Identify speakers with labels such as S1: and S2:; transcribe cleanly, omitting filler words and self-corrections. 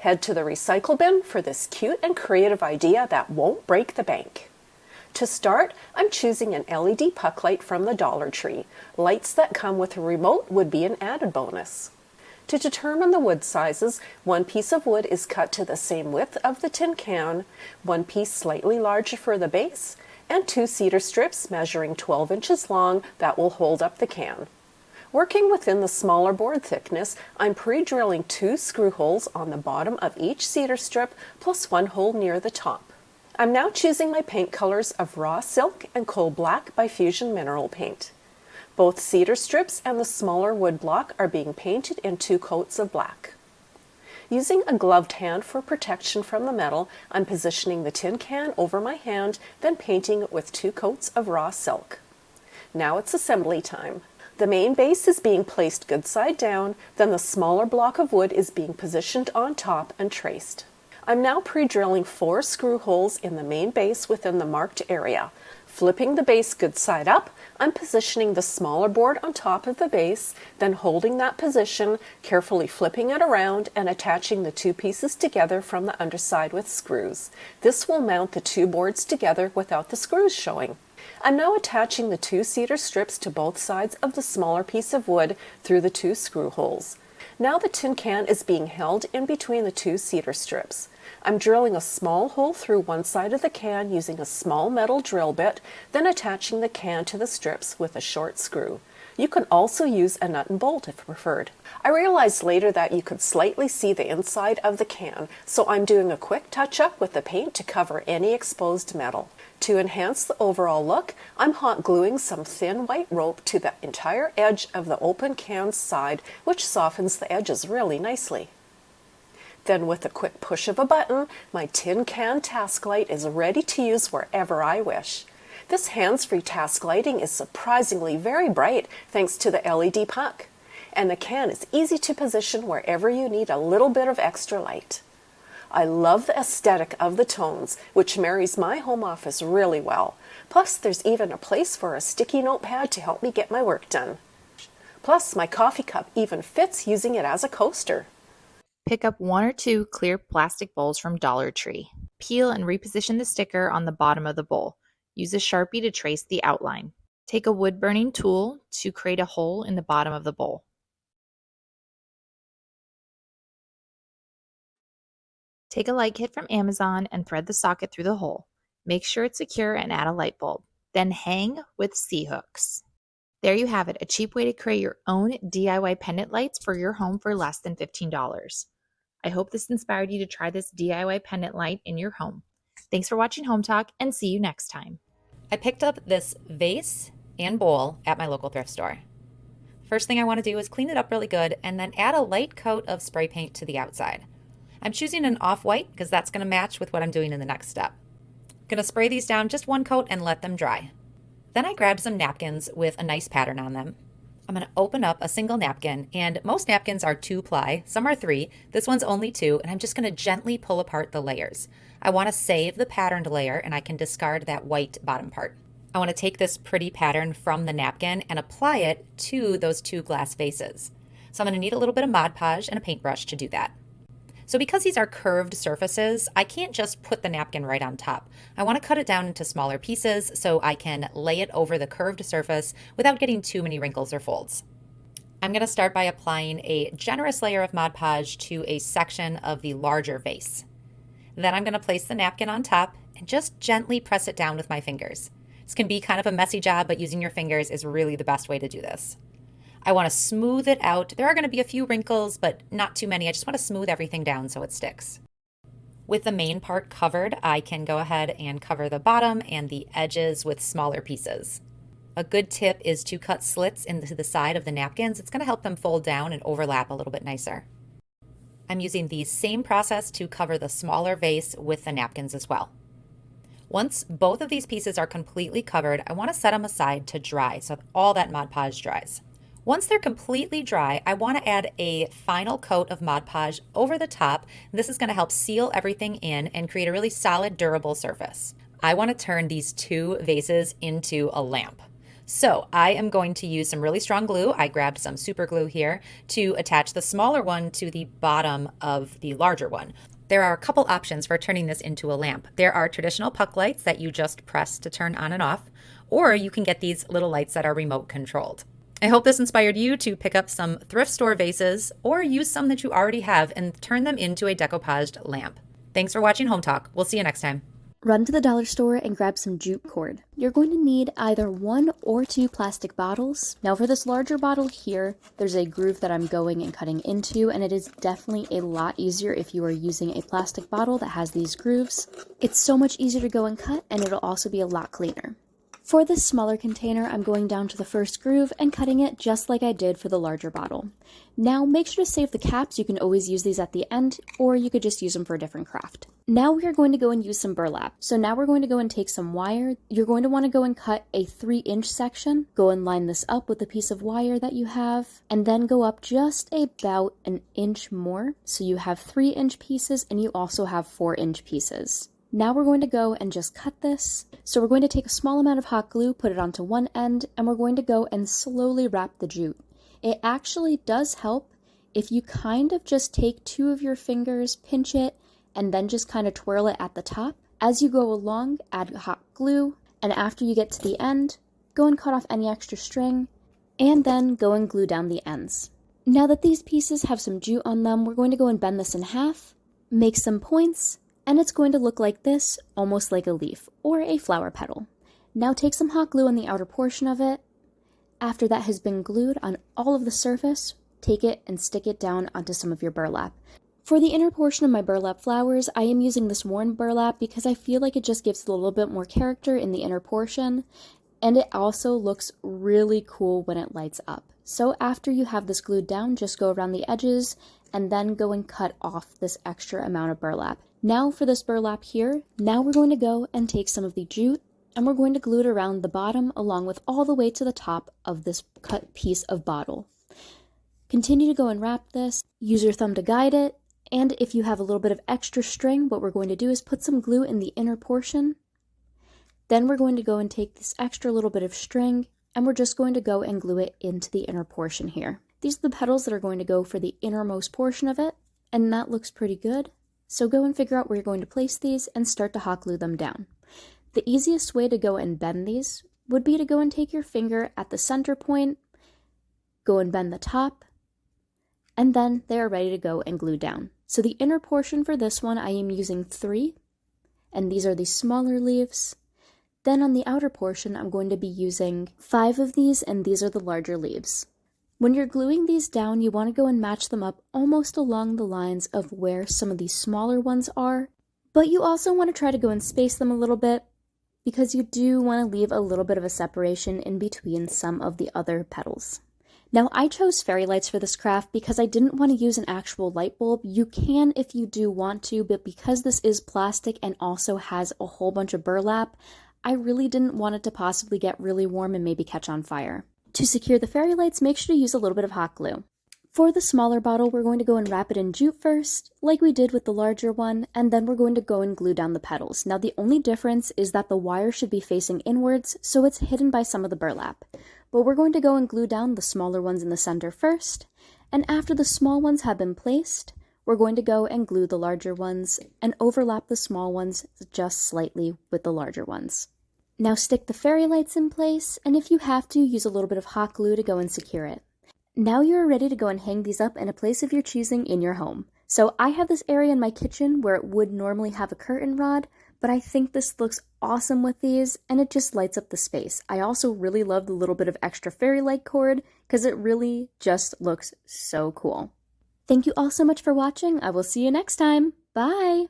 S1: Head to the recycle bin for this cute and creative idea that won't break the bank. To start, I'm choosing an LED puck light from the Dollar Tree. Lights that come with a remote would be an added bonus. To determine the wood sizes, one piece of wood is cut to the same width of the tin can, one piece slightly larger for the base, and 2 cedar strips measuring 12 inches long that will hold up the can. Working within the smaller board thickness, I'm pre-drilling 2 screw holes on the bottom of each cedar strip plus 1 hole near the top. I'm now choosing my paint colors of raw silk and coal black by Fusion Mineral Paint. Both cedar strips and the smaller wood block are being painted in 2 coats of black. Using a gloved hand for protection from the metal, I'm positioning the tin can over my hand, then painting it with 2 coats of raw silk. Now it's assembly time. The main base is being placed good side down, then the smaller block of wood is being positioned on top and traced. I'm now pre-drilling 4 screw holes in the main base within the marked area. Flipping the base good side up, I'm positioning the smaller board on top of the base, then holding that position, carefully flipping it around and attaching the 2 pieces together from the underside with screws. This will mount the 2 boards together without the screws showing. I'm now attaching the 2 cedar strips to both sides of the smaller piece of wood through the 2 screw holes. Now the tin can is being held in between the 2 cedar strips. I'm drilling a small hole through one side of the can using a small metal drill bit, then attaching the can to the strips with a short screw. You can also use a nut and bolt if preferred. I realized later that you could slightly see the inside of the can, so I'm doing a quick touch-up with the paint to cover any exposed metal. To enhance the overall look, I'm hot gluing some thin white rope to the entire edge of the open can's side, which softens the edges really nicely. Then with a quick push of a button, my tin can task light is ready to use wherever I wish. This hands-free task lighting is surprisingly very bright thanks to the LED puck, and the can is easy to position wherever you need a little bit of extra light. I love the aesthetic of the tones, which marries my home office really well. Plus, there's even a place for a sticky notepad to help me get my work done. Plus, my coffee cup even fits using it as a coaster.
S2: Pick up 1 or 2 clear plastic bowls from Dollar Tree. Peel and reposition the sticker on the bottom of the bowl. Use a Sharpie to trace the outline. Take a wood-burning tool to create a hole in the bottom of the bowl. Take a light kit from Amazon and thread the socket through the hole. Make sure it's secure and add a light bulb. Then hang with C-hooks. There you have it, a cheap way to create your own DIY pendant lights for your home for less than $15. I hope this inspired you to try this DIY pendant light in your home. Thanks for watching Home Talk, and see you next time.
S3: I picked up this vase and bowl at my local thrift store. First thing I want to do is clean it up really good and then add a light coat of spray paint to the outside. I'm choosing an off-white because that's going to match with what I'm doing in the next step. I'm going to spray these down just 1 coat and let them dry. Then I grabbed some napkins with a nice pattern on them. I'm going to open up a single napkin, and most napkins are 2-ply, some are 3. This one's only 2, and I'm just going to gently pull apart the layers. I want to save the patterned layer, and I can discard that white bottom part. I want to take this pretty pattern from the napkin and apply it to those 2 glass vases. So I'm going to need a little bit of Mod Podge and a paintbrush to do that. So because these are curved surfaces, I can't just put the napkin right on top. I want to cut it down into smaller pieces so I can lay it over the curved surface without getting too many wrinkles or folds. I'm going to start by applying a generous layer of Mod Podge to a section of the larger vase. Then I'm going to place the napkin on top and just gently press it down with my fingers. This can be kind of a messy job, but using your fingers is really the best way to do this. I want to smooth it out. There are going to be a few wrinkles, but not too many. I just want to smooth everything down so it sticks. With the main part covered, I can go ahead and cover the bottom and the edges with smaller pieces. A good tip is to cut slits into the side of the napkins. It's going to help them fold down and overlap a little bit nicer. I'm using the same process to cover the smaller vase with the napkins as well. Once both of these pieces are completely covered, I want to set them aside to dry so all that Mod Podge dries. Once they're completely dry, I want to add a final coat of Mod Podge over the top. This is going to help seal everything in and create a really solid, durable surface. I want to turn these 2 vases into a lamp. So I am going to use some really strong glue. I grabbed some super glue here to attach the smaller one to the bottom of the larger one. There are a couple options for turning this into a lamp. There are traditional puck lights that you just press to turn on and off, or you can get these little lights that are remote controlled. I hope this inspired you to pick up some thrift store vases or use some that you already have and turn them into a decoupaged lamp. Thanks for watching Home Talk. We'll see you next time.
S4: Run to the dollar store and grab some jute cord. You're going to need either 1 or 2 plastic bottles. Now for this larger bottle here, there's a groove that I'm going and cutting into, and it is definitely a lot easier if you are using a plastic bottle that has these grooves. It's so much easier to go and cut, and it'll also be a lot cleaner. For this smaller container, I'm going down to the first groove and cutting it just like I did for the larger bottle. Now make sure to save the caps. You can always use these at the end, or you could just use them for a different craft. Now we are going to go and use some burlap. So now we're going to go and take some wire. You're going to want to go and cut a 3-inch section. Go and line this up with a piece of wire that you have, and then go up just about an inch more. So you have 3-inch pieces and you also have 4-inch pieces. Now we're going to go and just cut this. So we're going to take a small amount of hot glue, put it onto one end, and we're going to go and slowly wrap the jute. It actually does help if you kind of just take 2 of your fingers, pinch it, and then just kind of twirl it at the top. As you go along, add hot glue, and after you get to the end, go and cut off any extra string, and then go and glue down the ends. Now that these pieces have some jute on them, we're going to go and bend this in half, make some points, and it's going to look like this, almost like a leaf or a flower petal. Now take some hot glue on the outer portion of it. After that has been glued on all of the surface, take it and stick it down onto some of your burlap. For the inner portion of my burlap flowers, I am using this worn burlap because I feel like it just gives a little bit more character in the inner portion, and it also looks really cool when it lights up. So after you have this glued down, just go around the edges and then go and cut off this extra amount of burlap. Now for this burlap here, now we're going to go and take some of the jute and we're going to glue it around the bottom along with all the way to the top of this cut piece of bottle. Continue to go and wrap this, use your thumb to guide it, and if you have a little bit of extra string, what we're going to do is put some glue in the inner portion. Then we're going to go and take this extra little bit of string and we're just going to go and glue it into the inner portion here. These are the petals that are going to go for the innermost portion of it, and that looks pretty good. So go and figure out where you're going to place these and start to hot glue them down. The easiest way to go and bend these would be to go and take your finger at the center point, go and bend the top, and then they are ready to go and glue down. So the inner portion for this one, I am using 3, and these are the smaller leaves. Then on the outer portion, I'm going to be using 5 of these, and these are the larger leaves. When you're gluing these down, you want to go and match them up almost along the lines of where some of these smaller ones are, but you also want to try to go and space them a little bit because you do want to leave a little bit of a separation in between some of the other petals. Now I chose fairy lights for this craft because I didn't want to use an actual light bulb. You can if you do want to, but because this is plastic and also has a whole bunch of burlap, I really didn't want it to possibly get really warm and maybe catch on fire. To secure the fairy lights, make sure to use a little bit of hot glue. For the smaller bottle, we're going to go and wrap it in jute first, like we did with the larger one, and then we're going to go and glue down the petals. Now the only difference is that the wire should be facing inwards, so it's hidden by some of the burlap. But we're going to go and glue down the smaller ones in the center first, and after the small ones have been placed, we're going to go and glue the larger ones and overlap the small ones just slightly with the larger ones. Now stick the fairy lights in place, and if you have to, use a little bit of hot glue to go and secure it. Now you're ready to go and hang these up in a place of your choosing in your home. So I have this area in my kitchen where it would normally have a curtain rod, but I think this looks awesome with these, and it just lights up the space. I also really love the little bit of extra fairy light cord, because it really just looks so cool. Thank you all so much for watching. I will see you next time. Bye!